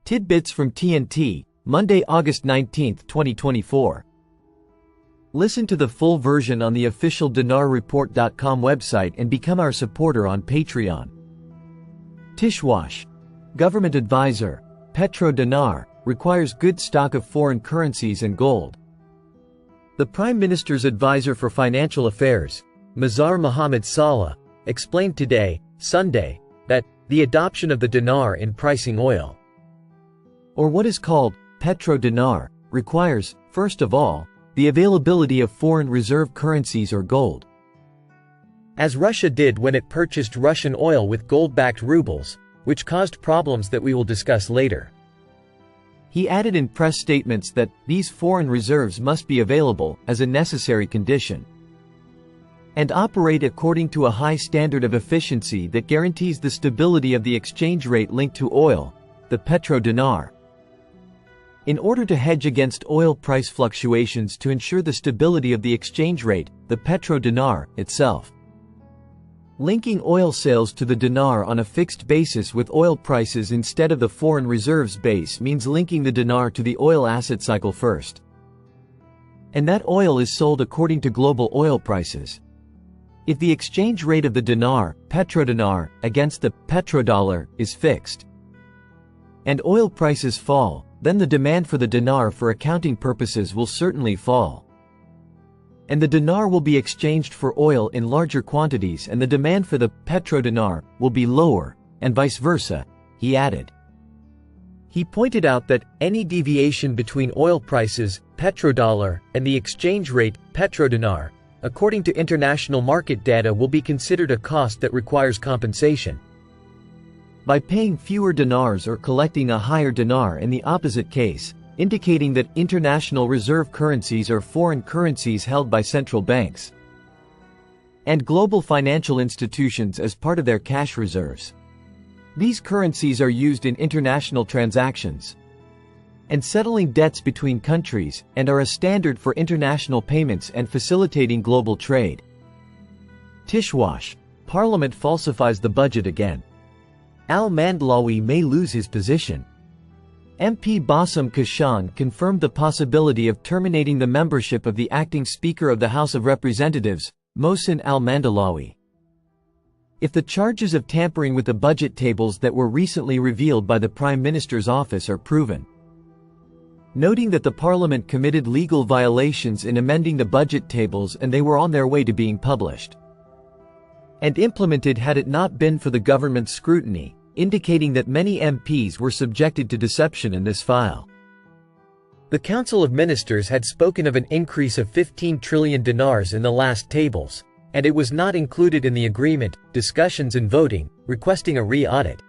Tidbits from TNT, Monday, August 19, 2024. Listen to the full version on the official dinarreport.com website and become our supporter on Patreon. Tishwash. Government advisor, Petrodinar, requires good stock of foreign currencies and gold. The Prime Minister's advisor for financial affairs, Mazhar Mohammad Saleh, explained today, Sunday, that the adoption of the dinar in pricing oil, or what is called Petrodinar, requires, first of all, the availability of foreign reserve currencies or gold. As Russia did when it purchased Russian oil with gold-backed rubles, which caused problems that we will discuss later. He added in press statements that these foreign reserves must be available as a necessary condition and operate according to a high standard of efficiency that guarantees the stability of the exchange rate linked to oil, the petrodinar. In order to hedge against oil price fluctuations to ensure the stability of the exchange rate, the petrodinar itself. Linking oil sales to the dinar on a fixed basis with oil prices instead of the foreign reserves base means linking the dinar to the oil asset cycle first. And that oil is sold according to global oil prices. If the exchange rate of the dinar, petrodinar, against the petrodollar is fixed, and oil prices fall, then the demand for the dinar for accounting purposes will certainly fall. And the dinar will be exchanged for oil in larger quantities and the demand for the petrodinar will be lower, and vice versa, he added. He pointed out that any deviation between oil prices, petrodollar, and the exchange rate, petrodinar, according to international market data will be considered a cost that requires compensation. By paying fewer dinars or collecting a higher dinar in the opposite case, indicating that international reserve currencies are foreign currencies held by central banks and global financial institutions as part of their cash reserves. These currencies are used in international transactions and settling debts between countries and are a standard for international payments and facilitating global trade. Tishwash. Parliament falsifies the budget again. Al-Mandlawi may lose his position. MP Bassem Kashan confirmed the possibility of terminating the membership of the acting Speaker of the House of Representatives, Mohsen Al-Mandlawi, if the charges of tampering with the budget tables that were recently revealed by the Prime Minister's office are proven. Noting that the Parliament committed legal violations in amending the budget tables and they were on their way to being published and implemented had it not been for the government's scrutiny, indicating that many MPs were subjected to deception in this file. The Council of Ministers had spoken of an increase of 15 trillion dinars in the last tables, and it was not included in the agreement, discussions and voting, requesting a re-audit.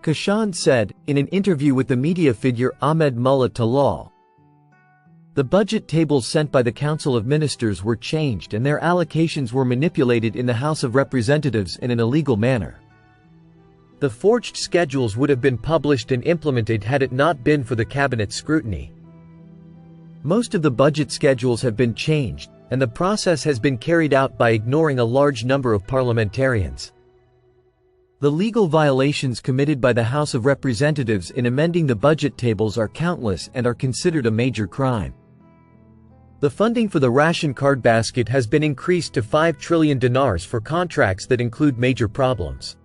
Kashan said, in an interview with the media figure Ahmed Mullah Talal, the budget tables sent by the Council of Ministers were changed and their allocations were manipulated in the House of Representatives in an illegal manner. The forged schedules would have been published and implemented had it not been for the cabinet's scrutiny. Most of the budget schedules have been changed, and the process has been carried out by ignoring a large number of parliamentarians. The legal violations committed by the House of Representatives in amending the budget tables are countless and are considered a major crime. The funding for the ration card basket has been increased to 5 trillion dinars for contracts that include major problems.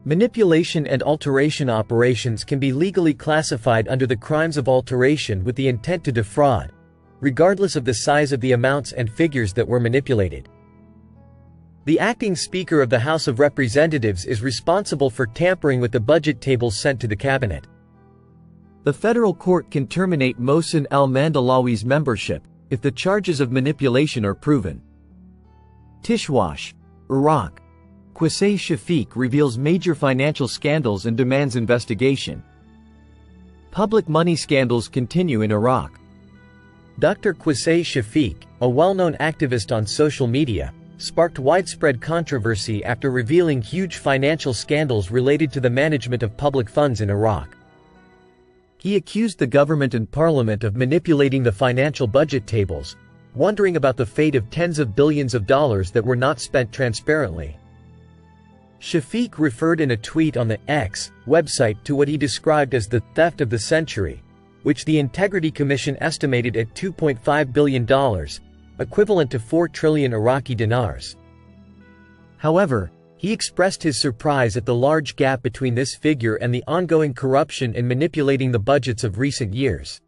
Manipulation and alteration operations can be legally classified under the crimes of alteration with the intent to defraud, regardless of the size of the amounts and figures that were manipulated. The acting Speaker of the House of Representatives is responsible for tampering with the budget tables sent to the cabinet. The federal court can terminate Mohsen Al-Mandlawi's membership if the charges of manipulation are proven. Tishwash. Iraq. Qusay Shafiq reveals major financial scandals and demands investigation. Public money scandals continue in Iraq. Dr. Qusay Shafiq, a well-known activist on social media, sparked widespread controversy after revealing huge financial scandals related to the management of public funds in Iraq. He accused the government and parliament of manipulating the financial budget tables, wondering about the fate of tens of billions of dollars that were not spent transparently. Shafiq referred in a tweet on the X website to what he described as the theft of the century, which the Integrity Commission estimated at $2.5 billion, equivalent to 4 trillion Iraqi dinars. However, he expressed his surprise at the large gap between this figure and the ongoing corruption and manipulating the budgets of recent years,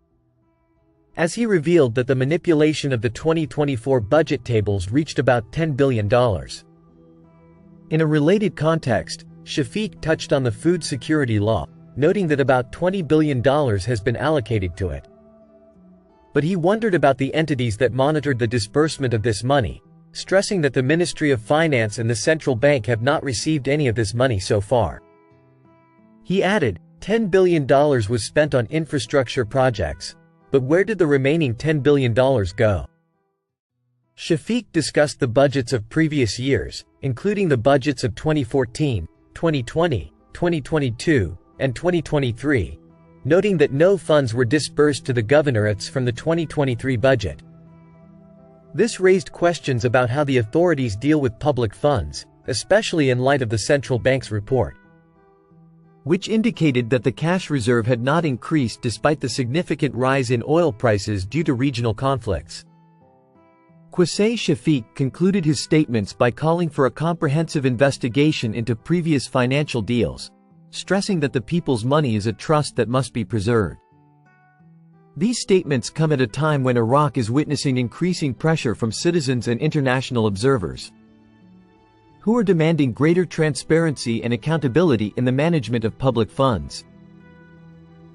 as he revealed that the manipulation of the 2024 budget tables reached about $10 billion. In a related context, Shafiq touched on the food security law, noting that about $20 billion has been allocated to it. But he wondered about the entities that monitored the disbursement of this money, stressing that the Ministry of Finance and the central bank have not received any of this money so far. He added, $10 billion was spent on infrastructure projects, but where did the remaining $10 billion go? Shafiq discussed the budgets of previous years, including the budgets of 2014, 2020, 2022, and 2023, noting that no funds were disbursed to the governorates from the 2023 budget. This raised questions about how the authorities deal with public funds, especially in light of the central bank's report, which indicated that the cash reserve had not increased despite the significant rise in oil prices due to regional conflicts. Qusay Shafiq concluded his statements by calling for a comprehensive investigation into previous financial deals, stressing that the people's money is a trust that must be preserved. These statements come at a time when Iraq is witnessing increasing pressure from citizens and international observers, who are demanding greater transparency and accountability in the management of public funds.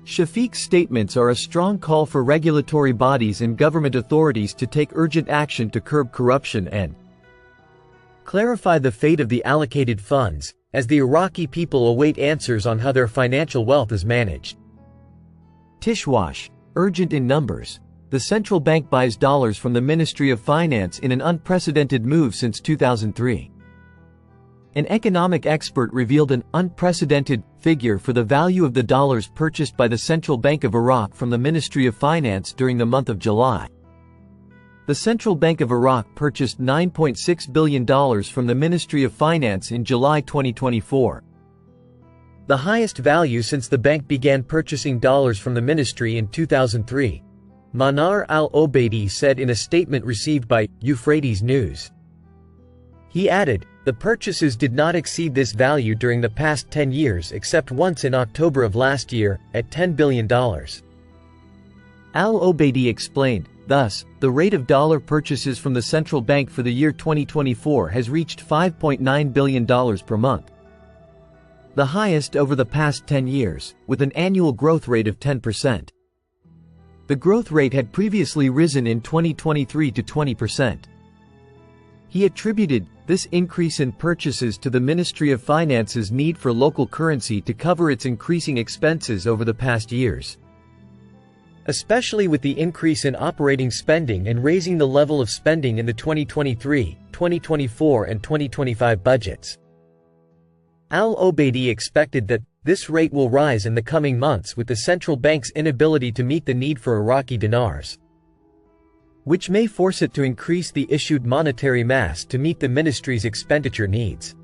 Shafiq's statements are a strong call for regulatory bodies and government authorities to take urgent action to curb corruption and clarify the fate of the allocated funds, as the Iraqi people await answers on how their financial wealth is managed. Tishwash, urgent in numbers. The central bank buys dollars from the Ministry of Finance in an unprecedented move since 2003. An economic expert revealed an unprecedented figure for the value of the dollars purchased by the Central Bank of Iraq from the Ministry of Finance during the month of July. The Central Bank of Iraq purchased $9.6 billion from the Ministry of Finance in July 2024, the highest value since the bank began purchasing dollars from the ministry in 2003, Manar al-Obeidi said in a statement received by Euphrates News. He added, the purchases did not exceed this value during the past 10 years except once in October of last year, at $10 billion. Al-Obeidi explained, thus, the rate of dollar purchases from the central bank for the year 2024 has reached $5.9 billion per month, the highest over the past 10 years, with an annual growth rate of 10%. The growth rate had previously risen in 2023 to 20%. He attributed this increase in purchases to the Ministry of Finance's need for local currency to cover its increasing expenses over the past years, especially with the increase in operating spending and raising the level of spending in the 2023, 2024 and 2025 budgets. Al-Obeidi expected that this rate will rise in the coming months with the central bank's inability to meet the need for Iraqi dinars, which may force it to increase the issued monetary mass to meet the ministry's expenditure needs.